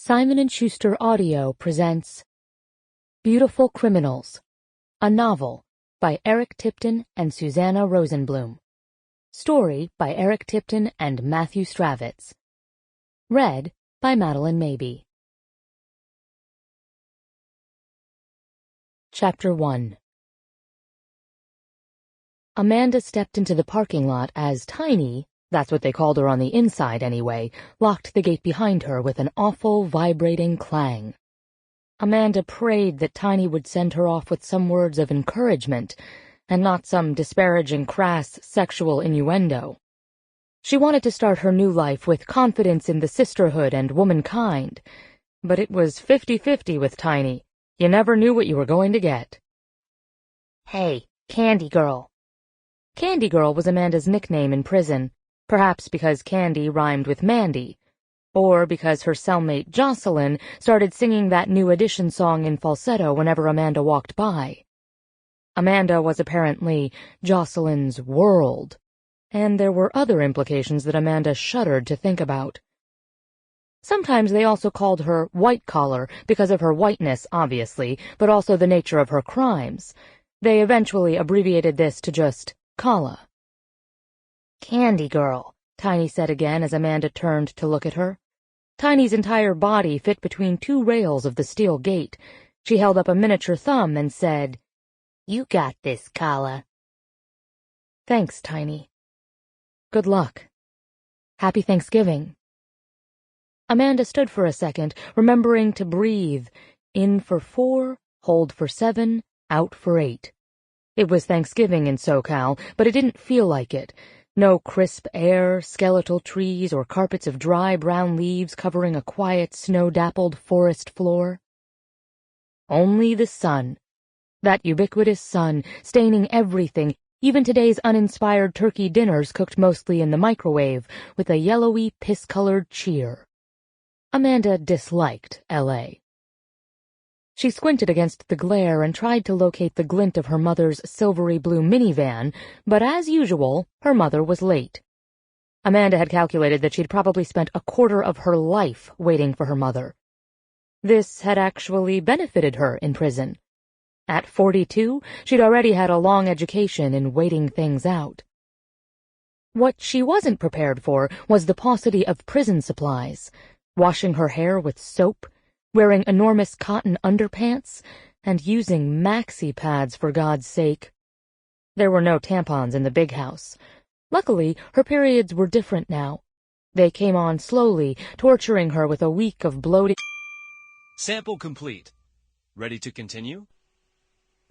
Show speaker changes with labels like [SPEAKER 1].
[SPEAKER 1] Simon & Schuster Audio presents Beautiful Criminals, a novel by Eric Tipton and Susanna Rosenblum. Story by Eric Tipton and Matthew Stravitz. Read by Madeleine Maby. Chapter 1. Amanda stepped into the parking lot as Tiny, that's what they called her on the inside anyway, locked the gate behind her with an awful, vibrating clang. Amanda prayed that Tiny would send her off with some words of encouragement, and not some disparaging, crass, sexual innuendo. She wanted to start her new life with confidence in the sisterhood and womankind, but it was 50-50 with Tiny. You never knew what you were going to get. "Hey, Candy Girl." Candy Girl was Amanda's nickname in prison. Perhaps because Candy rhymed with Mandy, or because her cellmate Jocelyn started singing that New Edition song in falsetto whenever Amanda walked by. Amanda was apparently Jocelyn's world, and there were other implications that Amanda shuddered to think about. Sometimes they also called her White Collar because of her whiteness, obviously, but also the nature of her crimes. They eventually abbreviated this to just Kala. "Candy Girl," Tiny said again as Amanda turned to look at her. Tiny's entire body fit between two rails of the steel gate. She held up a miniature thumb and said, "You got this, Kala." "Thanks, Tiny." "Good luck. Happy Thanksgiving." Amanda stood for a second, remembering to breathe. In for 4, hold for 7, out for 8. It was Thanksgiving in SoCal, but it didn't feel like it. No crisp air, skeletal trees, or carpets of dry brown leaves covering a quiet, snow-dappled forest floor. Only the sun. That ubiquitous sun, staining everything, even today's uninspired turkey dinners cooked mostly in the microwave, with a yellowy, piss-colored cheer. Amanda disliked L.A. She squinted against the glare and tried to locate the glint of her mother's silvery blue minivan, but as usual, her mother was late. Amanda had calculated that she'd probably spent a quarter of her life waiting for her mother. This had actually benefited her in prison. At 42, she'd already had a long education in waiting things out. What she wasn't prepared for was the paucity of prison supplies, washing her hair with soap, wearing enormous cotton underpants, and using maxi pads for God's sake. There were no tampons in the big house. Luckily, her periods were different now. They came on slowly, torturing her with a week of bloating.
[SPEAKER 2] Sample complete. Ready to continue?